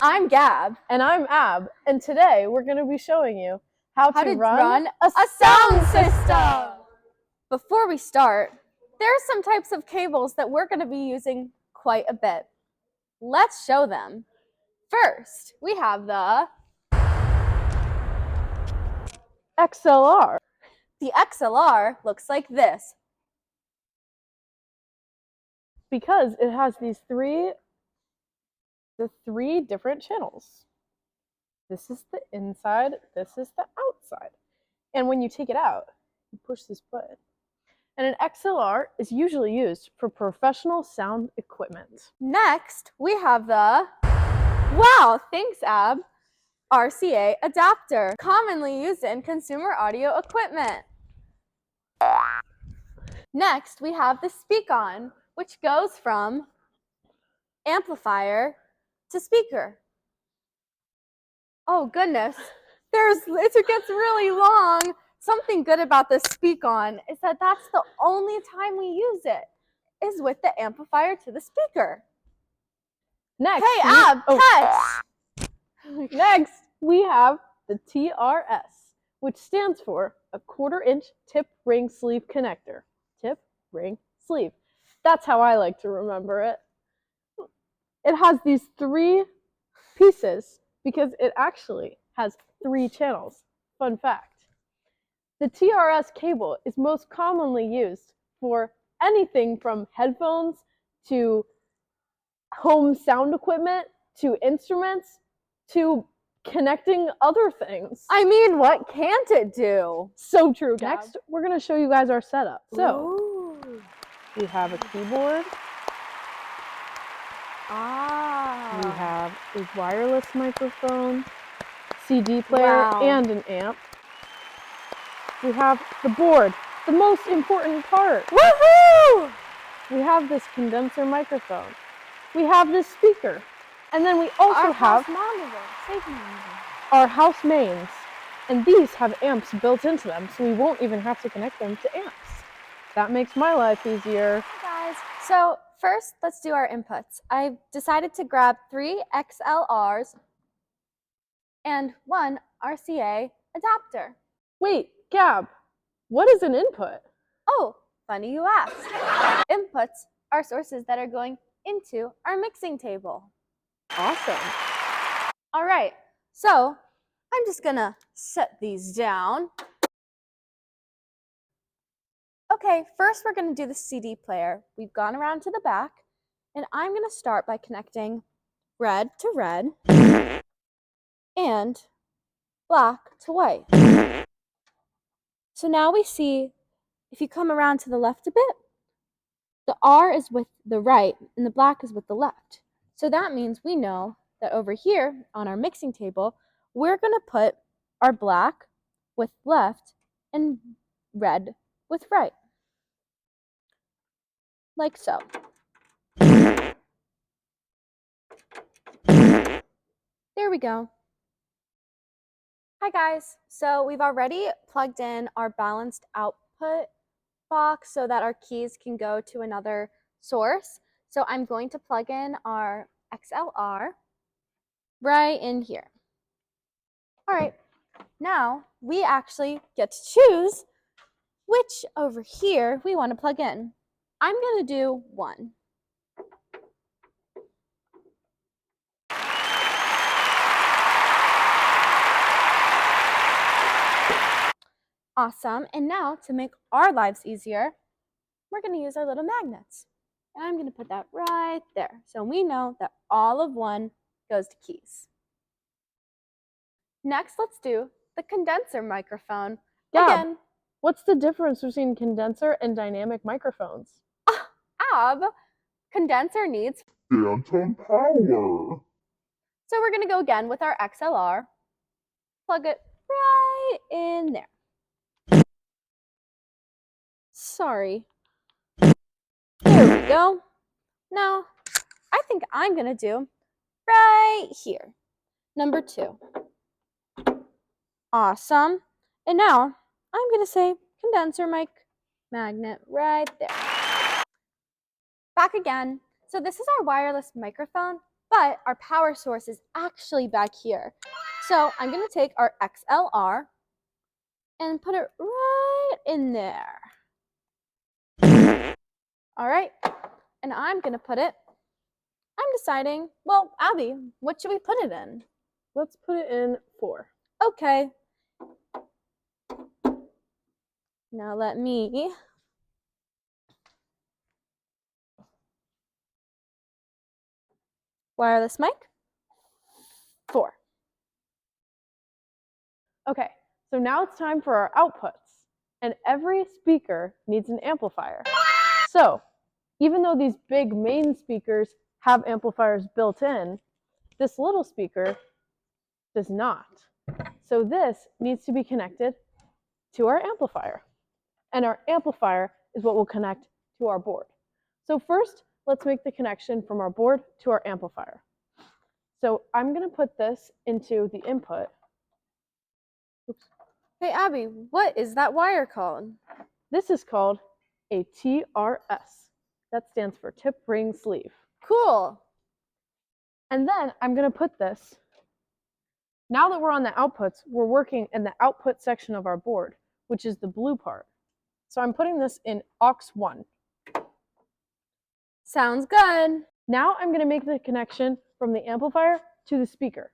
I'm Gab. And I'm Ab, and today we're going to be showing you how to run a sound system. Before we start, there are some types of cables that we're going to be using quite a bit. Let's show them. First, we have the XLR. The XLR looks like this. Because it has the three different channels. This is the inside, this is the outside. And when you take it out, you push this button. And an XLR is usually used for professional sound equipment. Next, we have the, wow, thanks Ab, RCA adapter, commonly used in consumer audio equipment. Next, we have the speak-on, which goes from amplifier to speaker. Oh goodness, it gets really long. Something good about the speak-on is that that's the only time we use it, is with the amplifier to the speaker. Next, hey Ab, touch! Next, we have the TRS, which stands for a 1/4-inch tip ring sleeve connector. Tip, ring, sleeve. That's how I like to remember it. It has these 3 pieces because it actually has 3 channels. Fun fact. The TRS cable is most commonly used for anything from headphones to home sound equipment to instruments to connecting other things. I mean, what can't it do? So true, Gab. Next, we're going to show you guys our setup. So, ooh, we have a keyboard. We have a wireless microphone, CD player, and an amp. We have the board, the most important part. Woohoo! We have this condenser microphone. We have this speaker. And then we also have our house mains. And these have amps built into them, so we won't even have to connect them to amps. That makes my life easier. Hi guys. So first, let's do our inputs. I've decided to grab 3 XLRs and 1 RCA adapter. Wait, Gab, what is an input? Oh, funny you ask. Inputs are sources that are going into our mixing table. Awesome. All right, so I'm just gonna set these down. Okay, first we're gonna do the CD player. We've gone around to the back, and I'm gonna start by connecting red to red and black to white. So now we see, if you come around to the left a bit, the R is with the right and the black is with the left. So that means we know that over here on our mixing table, we're going to put our black with left and red with right. Like so. There we go. Hi guys. So we've already plugged in our balanced output box so that our keys can go to another source. So I'm going to plug in our XLR right in here. All right, now we actually get to choose which over here we want to plug in. I'm going to do 1. Awesome. And now to make our lives easier, we're going to use our little magnets. And I'm going to put that right there. So we know that all of 1 goes to keys. Next, let's do the condenser microphone. Again, what's the difference between condenser and dynamic microphones? Ab, condenser needs phantom power. So we're going to go again with our XLR. Plug it right in there. Sorry. There we go. Now, I think I'm going to do right here. Number 2. Awesome. And now, I'm going to say condenser mic magnet right there. Back again. So this is our wireless microphone, but our power source is actually back here. So I'm going to take our XLR and put it right in there. All right, and I'm going to put it, I'm deciding, well, Abby, what should we put it in? Let's put it in 4. Okay. Now let me wireless mic, 4. Okay, so now it's time for our outputs, and every speaker needs an amplifier. So, even though these big main speakers have amplifiers built in, this little speaker does not. So this needs to be connected to our amplifier, and our amplifier is what will connect to our board. So first, let's make the connection from our board to our amplifier. So I'm going to put this into the input. Oops. Hey, Abby, what is that wire called? This is called a TRS. That stands for tip ring sleeve. Cool. And then I'm going to put this, now that we're on the outputs, we're working in the output section of our board, which is the blue part. So I'm putting this in aux 1. Sounds good. Now I'm going to make the connection from the amplifier to the speaker.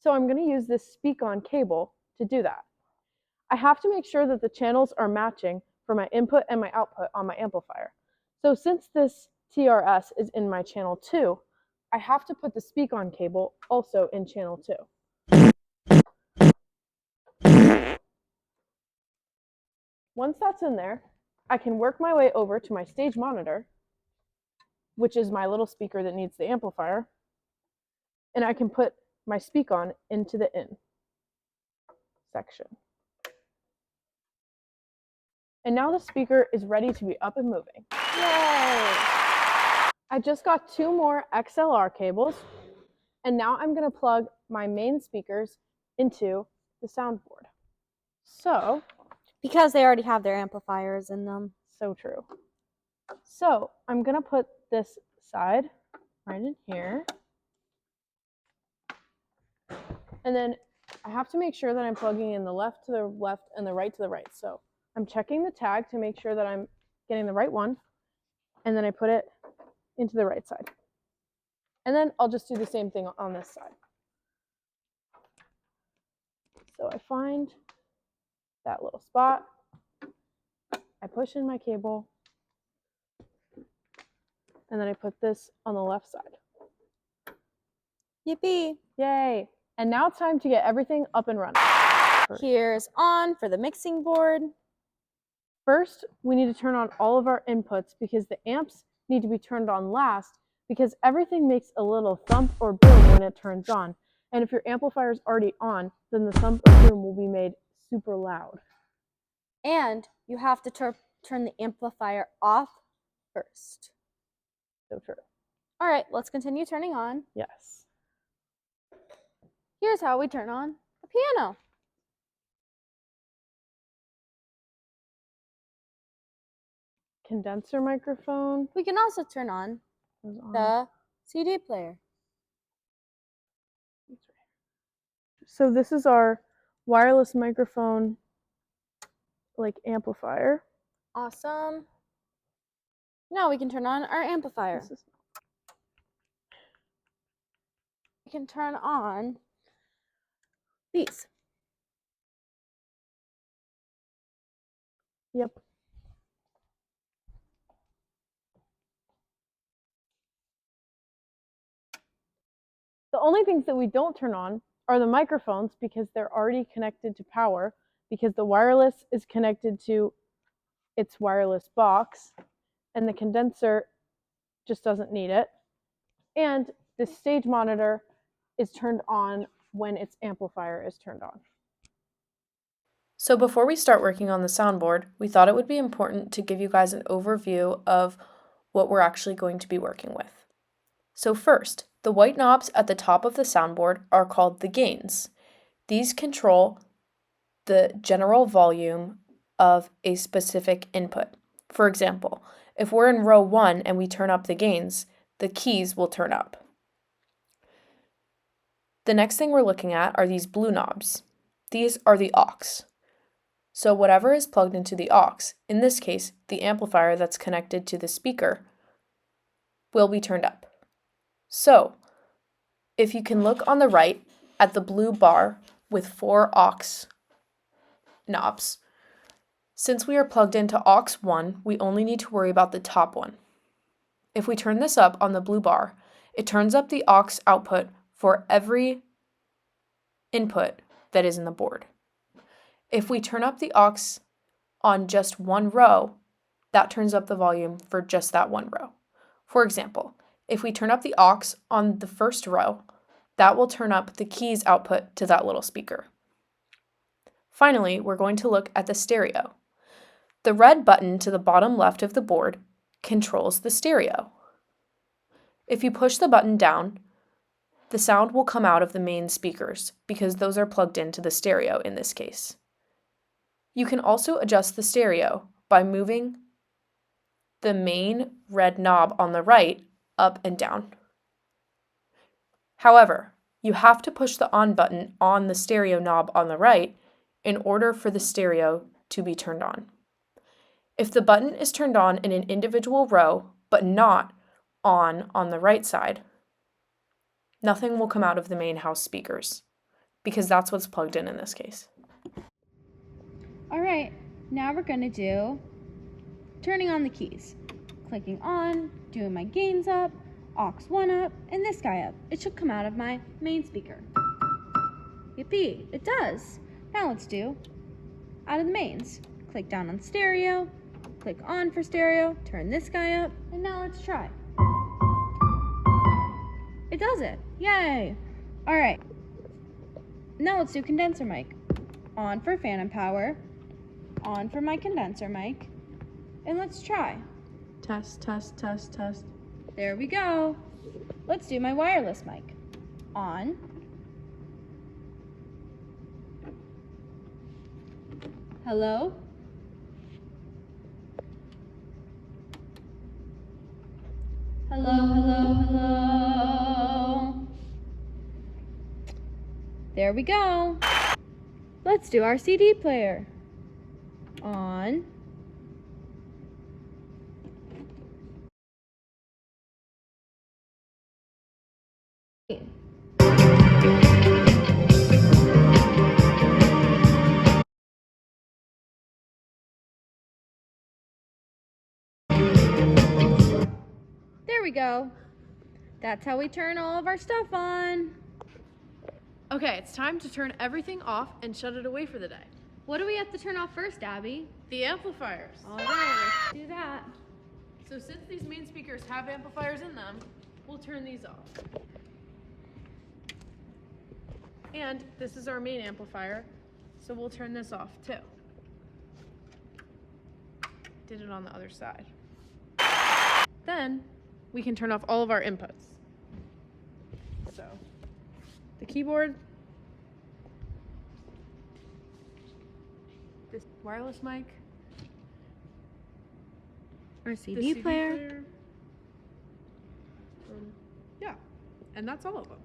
So I'm going to use this speak-on cable to do that. I have to make sure that the channels are matching for my input and my output on my amplifier. So since this TRS is in my channel 2, I have to put the speak-on cable also in channel 2. Once that's in there, I can work my way over to my stage monitor, which is my little speaker that needs the amplifier, and I can put my speak-on into the in section. And now the speaker is ready to be up and moving. Yay! I just got 2 more XLR cables, and now I'm going to plug my main speakers into the soundboard. So, Because they already have their amplifiers in them. so true. So, I'm going to put this side right in here. And then I have to make sure that I'm plugging in the left to the left and the right to the right. So, I'm checking the tag to make sure that I'm getting the right one, and then I put it into the right side. And then I'll just do the same thing on this side. So I find that little spot, I push in my cable, and then I put this on the left side. Yippee! Yay! And now it's time to get everything up and running. Here's on for the mixing board. First, we need to turn on all of our inputs because the amps need to be turned on last because everything makes a little thump or boom when it turns on. And if your amplifier is already on, then the thump or boom will be made super loud. And you have to turn the amplifier off first. So true. All right, let's continue turning on. Yes. Here's how we turn on the piano. Condenser microphone. We can also turn on the CD player. So this is our wireless microphone, like amplifier. Awesome. Now we can turn on our amplifier. We can turn on these. Yep. The only things that we don't turn on are the microphones because they're already connected to power because the wireless is connected to its wireless box and the condenser just doesn't need it. And the stage monitor is turned on when its amplifier is turned on. So before we start working on the soundboard, we thought it would be important to give you guys an overview of what we're actually going to be working with. So first, the white knobs at the top of the soundboard are called the gains. These control the general volume of a specific input. For example, if we're in row 1 and we turn up the gains, the keys will turn up. The next thing we're looking at are these blue knobs. These are the aux. So whatever is plugged into the aux, in this case, the amplifier that's connected to the speaker, will be turned up. So, if you can look on the right at the blue bar with 4 aux knobs, since we are plugged into aux 1, we only need to worry about the top one. If we turn this up on the blue bar, it turns up the aux output for every input that is in the board. If we turn up the aux on just one row, that turns up the volume for just that one row. For example, if we turn up the aux on the first row, that will turn up the keys output to that little speaker. Finally, we're going to look at the stereo. The red button to the bottom left of the board controls the stereo. If you push the button down, the sound will come out of the main speakers because those are plugged into the stereo in this case. You can also adjust the stereo by moving the main red knob on the right up and down. However, you have to push the on button on the stereo knob on the right in order for the stereo to be turned on. If the button is turned on in an individual row, but not on the right side, nothing will come out of the main house speakers, because that's what's plugged in this case. All right, now we're gonna do turning on the keys. Clicking on, doing my gains up, aux 1 up, and this guy up. It should come out of my main speaker. Yippee, it does. Now let's do out of the mains. Click down on stereo, click on for stereo, turn this guy up, and now let's try. It does it, yay. All right, now let's do condenser mic. On for phantom power, on for my condenser mic, and let's try. Test, test, test, test. There we go. Let's do my wireless mic. On. Hello? Hello, hello, hello. There we go. Let's do our CD player. On. There we go. That's how we turn all of our stuff on. Okay, it's time to turn everything off and shut it away for the day. What do we have to turn off first, Abby? The amplifiers. All right, let's do that. So since these main speakers have amplifiers in them, we'll turn these off. And this is our main amplifier, so we'll turn this off too. Did it on the other side. Then we can turn off all of our inputs. So the keyboard, this wireless mic, Our CD player. Yeah, and that's all of them.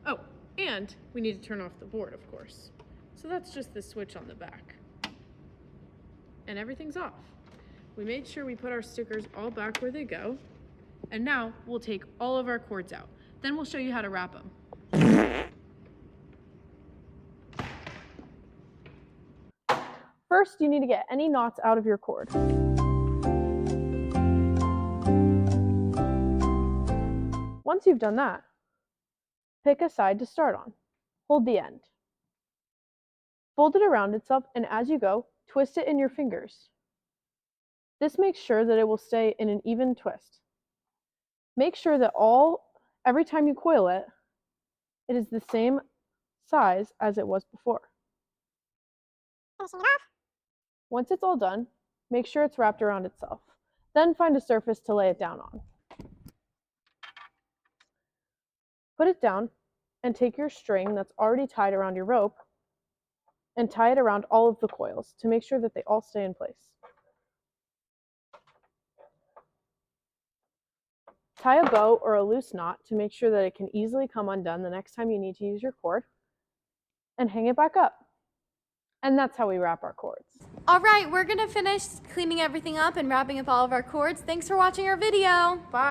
Oh, and we need to turn off the board, of course. So that's just the switch on the back. And everything's off. We made sure we put our stickers all back where they go. And now we'll take all of our cords out. Then we'll show you how to wrap them. First, you need to get any knots out of your cord. Once you've done that, pick a side to start on. Hold the end. Fold it around itself, and as you go, twist it in your fingers. This makes sure that it will stay in an even twist. Make sure that every time you coil it, it is the same size as it was before. Once it's all done, make sure it's wrapped around itself. Then find a surface to lay it down on. Put it down and take your string that's already tied around your rope and tie it around all of the coils to make sure that they all stay in place. Tie a bow or a loose knot to make sure that it can easily come undone the next time you need to use your cord, and hang it back up. And that's how we wrap our cords. All right, we're gonna finish cleaning everything up and wrapping up all of our cords. Thanks for watching our video. Bye.